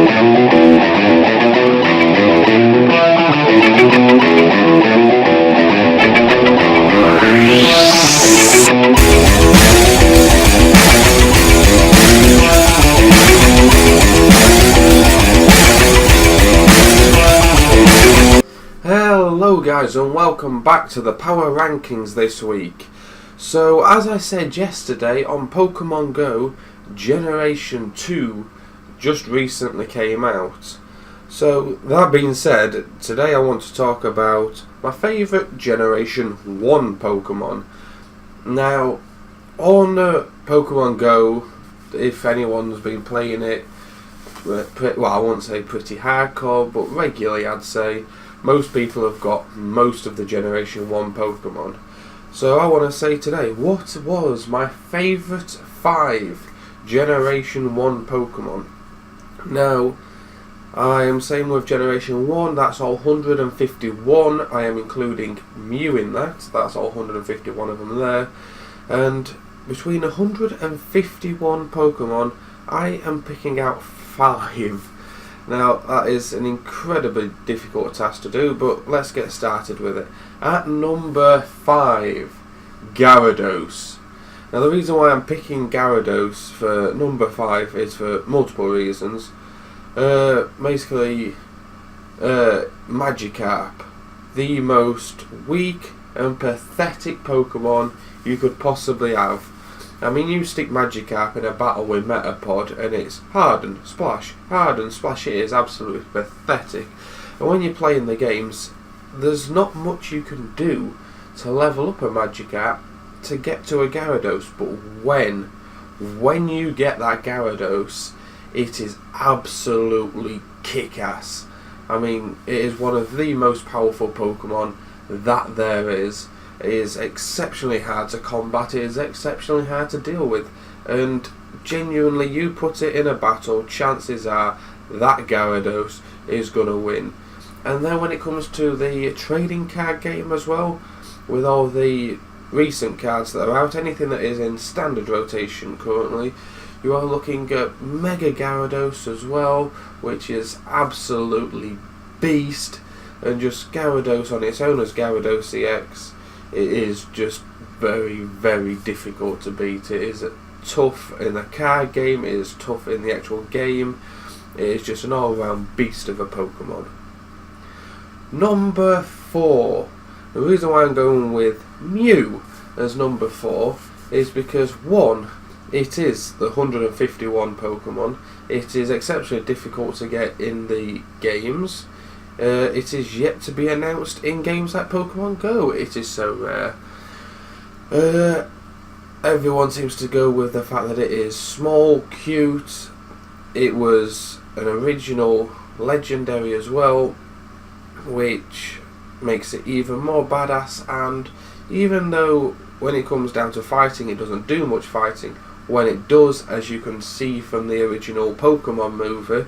Hello guys, and welcome back to the Power Rankings this week. So as I said yesterday, on Pokemon Go, Generation 2 just recently came out. So that being said, today I want to talk about my favourite Generation 1 Pokemon. Now, on Pokemon Go, if anyone's been playing it, well, I won't say pretty hardcore, but regularly I'd say, most people have got most of the Generation 1 Pokemon. So I want to say today, what was my favourite 5 Generation 1 Pokemon? Now, I am saying with Generation 1, that's all 151. I am including Mew in that. That's all 151 of them there. And between 151 Pokemon, I am picking out 5. Now, that is an incredibly difficult task to do, but let's get started with it. At number 5, Gyarados. Now, the reason why I'm picking Gyarados for number 5 is for multiple reasons. Basically, Magikarp, the most weak and pathetic Pokemon you could possibly have. I mean, you stick Magikarp in a battle with Metapod and it's Harden, Splash. It is absolutely pathetic. And when you're playing the games, there's not much you can do to level up a Magikarp to get to a Gyarados. But when you get that Gyarados, it is absolutely kick-ass. I mean, it is one of the most powerful Pokemon that there is. It is exceptionally hard to combat, it is exceptionally hard to deal with, and genuinely, you put it in a battle, chances are that Gyarados is going to win. And then when it comes to the trading card game as well, with all the recent cards that are out, anything that is in standard rotation currently, you are looking at Mega Gyarados as well, which is absolutely beast, and just Gyarados on its own as Gyarados EX. It is just very, very difficult to beat. It is tough in the card game, it is tough in the actual game. It is just an all-round beast of a Pokemon. Number 4. The reason why I'm going with Mew as number 4 is because 1, it is the 151 Pokemon. It is exceptionally difficult to get in the games. It is yet to be announced in games like Pokemon Go. It is so rare. Everyone seems to go with the fact that it is small, cute. It was an original legendary as well, which makes it even more badass. And even though when it comes down to fighting, it doesn't do much fighting, when it does, as you can see from the original Pokemon movie,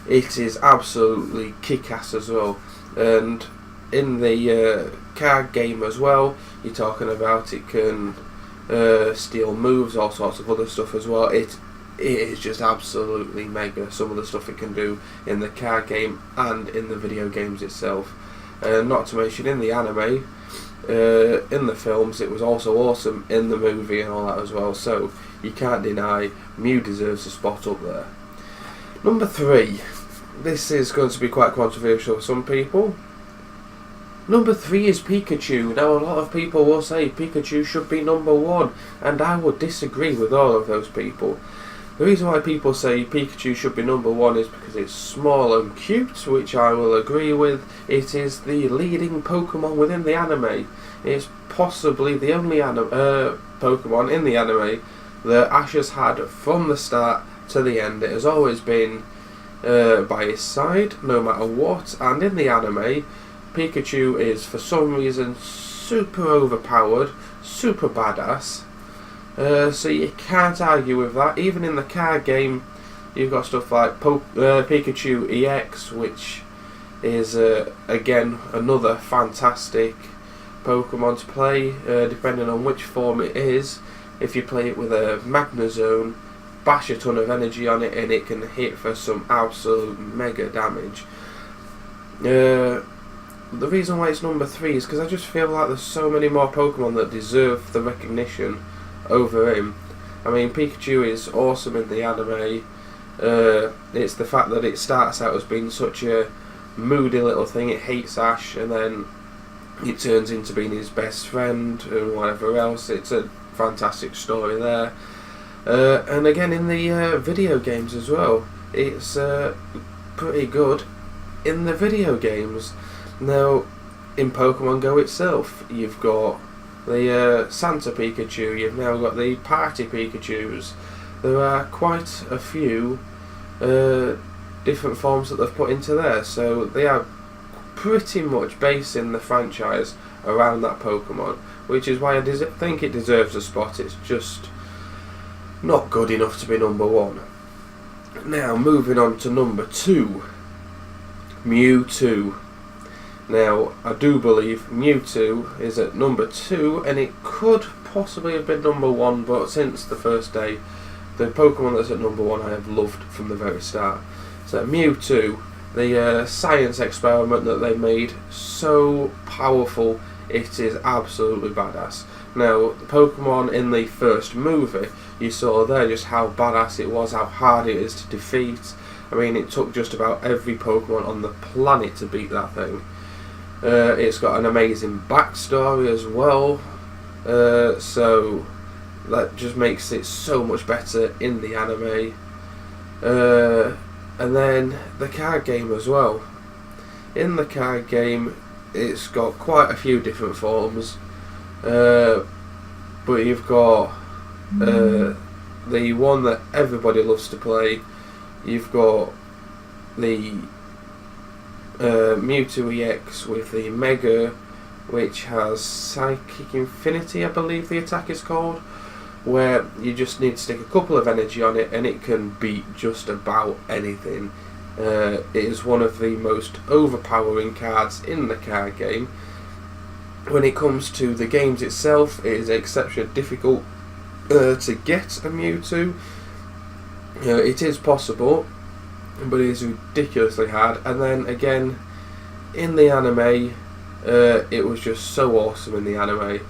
it is absolutely kick-ass as well. And in the card game as well, you're talking about it can steal moves, all sorts of other stuff as well. It is just absolutely mega, some of the stuff it can do in the card game and in the video games itself. Not to mention in the anime, in the films, it was also awesome in the movie and all that as well. So you can't deny Mew deserves a spot up there. Number 3. This is going to be quite controversial for some people. Number 3 is Pikachu. Now, a lot of people will say Pikachu should be number 1, and I would disagree with all of those people. The reason why people say Pikachu should be number 1 is because it's small and cute, which I will agree with. It is the leading Pokemon within the anime. It's possibly the only Pokemon in the anime that Ash has had from the start to the end. It has always been by his side, no matter what, and in the anime, Pikachu is for some reason super overpowered, super badass, so you can't argue with that. Even in the card game, you've got stuff like Pikachu EX, which is again another fantastic Pokemon to play, depending on which form it is. If you play it with a Magnezone, bash a ton of energy on it and it can hit for some absolute mega damage. The reason why it's number 3 is because I just feel like there's so many more Pokemon that deserve the recognition over him. I mean, Pikachu is awesome in the anime. It's the fact that it starts out as being such a moody little thing, it hates Ash, and then it turns into being his best friend and whatever else. It's a fantastic story there. And again in the video games as well, it's pretty good in the video games. Now, in Pokemon Go itself, you've got the Santa Pikachu, you've now got the Party Pikachus. There are quite a few different forms that they've put into there, so they are pretty much basing the franchise around that Pokemon, which is why I think it deserves a spot. It's just not good enough to be number 1. Now, moving on to number 2, Mewtwo. Now, I do believe Mewtwo is at number 2, and it could possibly have been number 1, but since the first day, the Pokemon that's at number 1 I have loved from the very start. So Mewtwo, the science experiment that they made, so powerful, it is absolutely badass. Now, the Pokemon in the first movie, you saw there just how badass it was, how hard it is to defeat. I mean, it took just about every Pokemon on the planet to beat that thing. It's got an amazing backstory as well, so that just makes it so much better in the anime. And then the card game as well. In the card game, it's got quite a few different forms, but you've got the one that everybody loves to play. You've got the Mewtwo EX with the Mega, which has Psychic Infinity, I believe the attack is called, where you just need to stick a couple of energy on it and it can beat just about anything. It is one of the most overpowering cards in the card game. When it comes to the games itself, it is exceptionally difficult to get a Mewtwo. It is possible, but it is ridiculously hard. And then again, in the anime, it was just so awesome in the anime,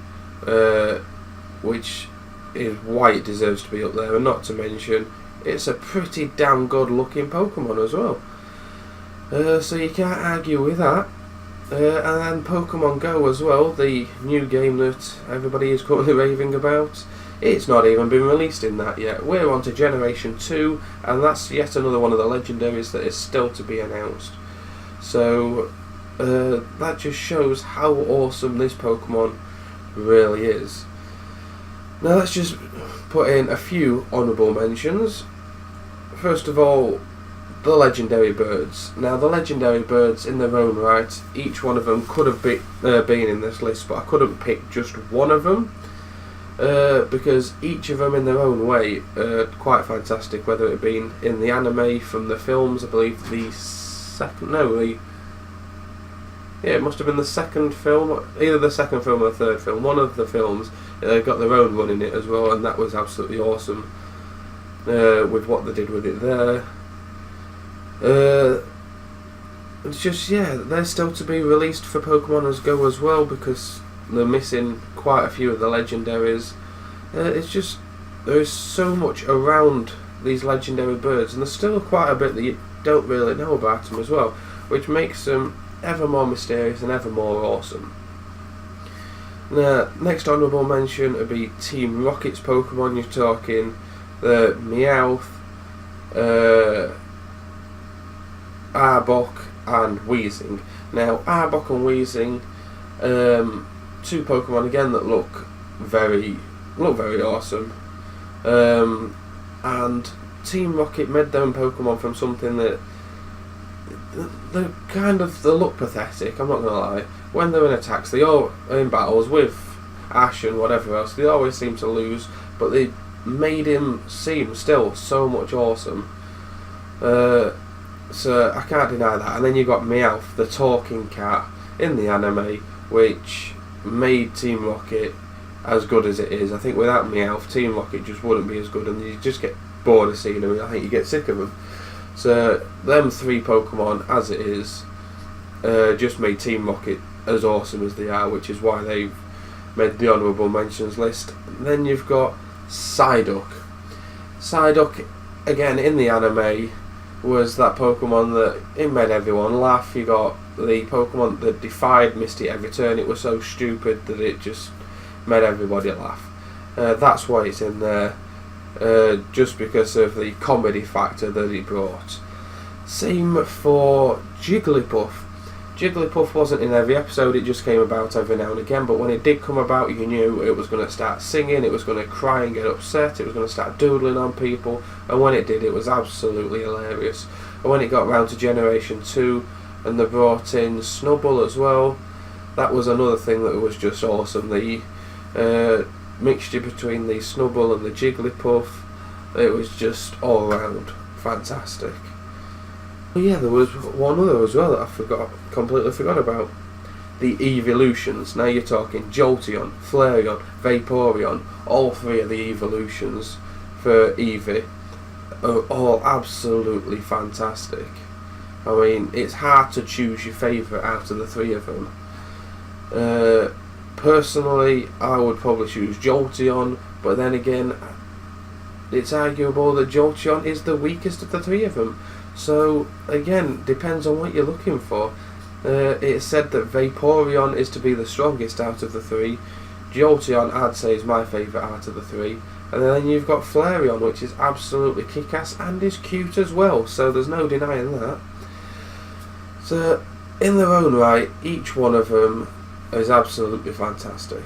which is why it deserves to be up there. And not to mention, it's a pretty damn good looking Pokemon as well, so you can't argue with that. And then Pokemon Go as well, the new game that everybody is currently raving about. It's not even been released in that yet. We're on to Generation 2, and that's yet another one of the legendaries that is still to be announced. So that just shows how awesome this Pokemon really is. Now let's just put in a few honourable mentions. First of all, the legendary birds. Now the legendary birds in their own right, each one of them could have been in this list, but I couldn't pick just one of them. Because each of them in their own way are quite fantastic, whether it been in the anime from the films. I believe it must have been the second film, either the second film or the third film. One of the films got their own run in it as well, and that was absolutely awesome with what they did with it there. It's just, they're still to be released for Pokemon Go as well, because they're missing quite a few of the legendaries. It's just, there is so much around these legendary birds, and there's still quite a bit that you don't really know about them as well, which makes them ever more mysterious and ever more awesome. Now, next honourable mention would be Team Rocket's Pokemon. You're talking the Meowth, Arbok and Weezing. Now, Arbok and Weezing, two Pokemon again that look very awesome, and Team Rocket made their own Pokemon from something that they look pathetic. I'm not gonna lie. When they're in attacks, they all are in battles with Ash and whatever else. They always seem to lose, but they made him seem still so much awesome. So I can't deny that. And then you got Meowth, the talking cat in the anime, which made Team Rocket as good as it is. I think without Meowth, Team Rocket just wouldn't be as good, and you just get bored of seeing them. I think you get sick of them. So them 3 Pokemon, as it is, just made Team Rocket as awesome as they are, which is why they've made the honourable mentions list. And then you've got Psyduck. Psyduck, again, in the anime, was that Pokemon that it made everyone laugh. You got the Pokemon that defied Misty every turn. It was so stupid that it just made everybody laugh. That's why it's in there, just because of the comedy factor that it brought. Same for Jigglypuff. Jigglypuff wasn't in every episode, it just came about every now and again, but when it did come about, you knew it was going to start singing, it was going to cry and get upset, it was going to start doodling on people, and when it did, it was absolutely hilarious. And when it got round to Generation 2, and they brought in Snubbull as well, that was another thing that was just awesome. The mixture between the Snubbull and the Jigglypuff, it was just all round fantastic. But yeah, there was one other as well that I completely forgot about. The evolutions. Now you're talking Jolteon, Flareon, Vaporeon, all 3 of the evolutions for Eevee are all absolutely fantastic. I mean, it's hard to choose your favourite out of the 3 of them. Personally, I would probably choose Jolteon, but then again, it's arguable that Jolteon is the weakest of the 3 of them. So, again, depends on what you're looking for. It's said that Vaporeon is to be the strongest out of the 3. Jolteon, I'd say, is my favourite out of the 3. And then you've got Flareon, which is absolutely kick-ass and is cute as well, so there's no denying that. So, in their own right, each one of them is absolutely fantastic.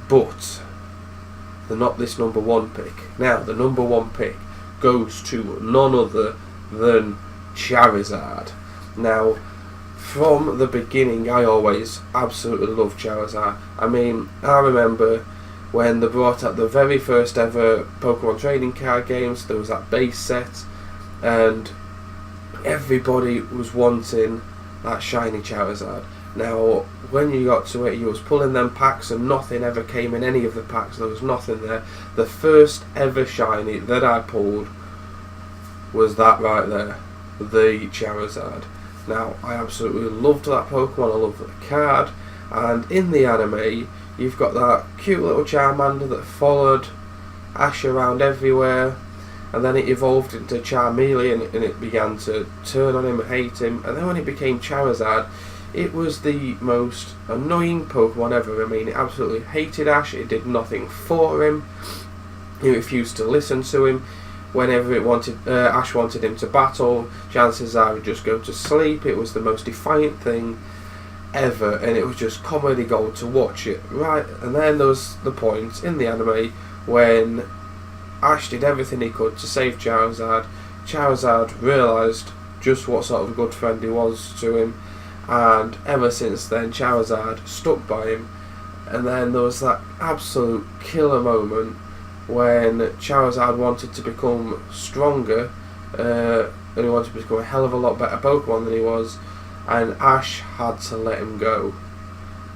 But they're not this number 1 pick. Now, the number 1 pick goes to none other than Charizard. Now, from the beginning, I always absolutely loved Charizard. I mean, I remember when they brought out the very first ever Pokemon trading card games, there was that base set, and everybody was wanting that shiny Charizard. Now, when you got to it, you was pulling them packs and nothing ever came in any of the packs. There was nothing there. The first ever shiny that I pulled was that right there, the Charizard. Now, I absolutely loved that Pokemon, I loved the card, and in the anime, you've got that cute little Charmander that followed Ash around everywhere, and then it evolved into Charmeleon, and it began to turn on him and hate him, and then when it became Charizard, it was the most annoying Pokemon ever. I mean, it absolutely hated Ash, it did nothing for him, he refused to listen to him. Whenever Ash wanted him to battle, chances are he'd just go to sleep. It was the most defiant thing ever, and it was just comedy gold to watch it. Right, and then there was the point in the anime when Ash did everything he could to save Charizard. Charizard realised just what sort of a good friend he was to him, and ever since then Charizard stuck by him. And then there was that absolute killer moment when Charizard wanted to become stronger, and he wanted to become a hell of a lot better Pokemon than he was, and Ash had to let him go.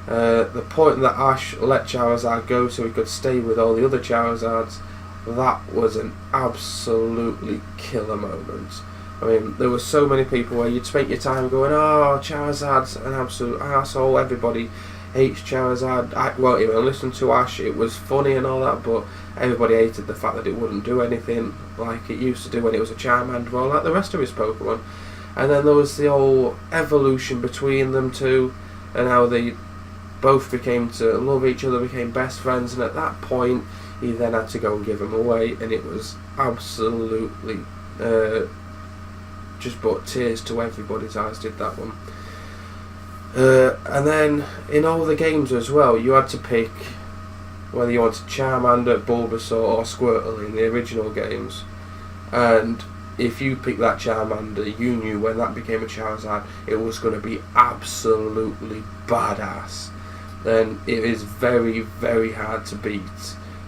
The point that Ash let Charizard go so he could stay with all the other Charizards, that was an absolutely killer moment. I mean, there were so many people where you'd spend your time going, oh, Charizard's an absolute arsehole, everybody hates Charizard. I won't even listen to Ash, it was funny and all that, but everybody hated the fact that it wouldn't do anything like it used to do when it was a Charmander or like the rest of his Pokemon. And then there was the whole evolution between them two, and how they both became to love each other, became best friends, and at that point he then had to go and give him away, and it was absolutely just brought tears to everybody's eyes, did that one. And then in all the games as well, you had to pick whether you wanted Charmander, Bulbasaur or Squirtle in the original games, and if you picked that Charmander, you knew when that became a Charizard it was going to be absolutely badass. Then it is very, very hard to beat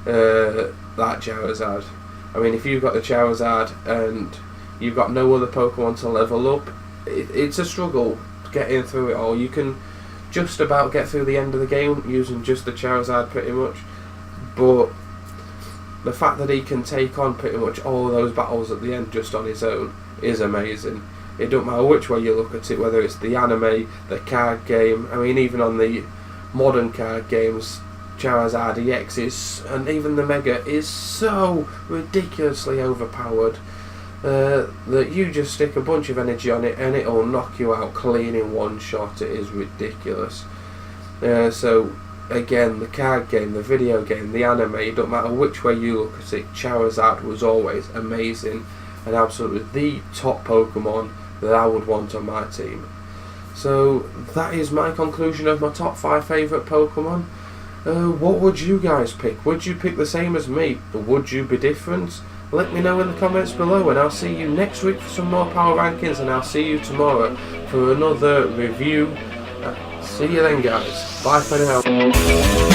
that Charizard. I mean, if you've got the Charizard and you've got no other Pokemon to level up, it's a struggle getting through it all. You can just about get through the end of the game using just the Charizard pretty much, but the fact that he can take on pretty much all those battles at the end just on his own is amazing. It don't matter which way you look at it, whether it's the anime, the card game. I mean, even on the modern card games, Charizard EX is, and even the Mega is so ridiculously overpowered that you just stick a bunch of energy on it and it'll knock you out clean in one shot. It is ridiculous. So again, the card game, the video game, the anime, it don't matter which way you look at it, Charizard was always amazing and absolutely the top Pokemon that I would want on my team. So that is my conclusion of my top 5 favourite Pokemon. What would you guys pick? Would you pick the same as me, or would you be different? Let me know in the comments below, and I'll see you next week for some more power rankings, and I'll see you tomorrow for another review. See you then, guys. Bye for now.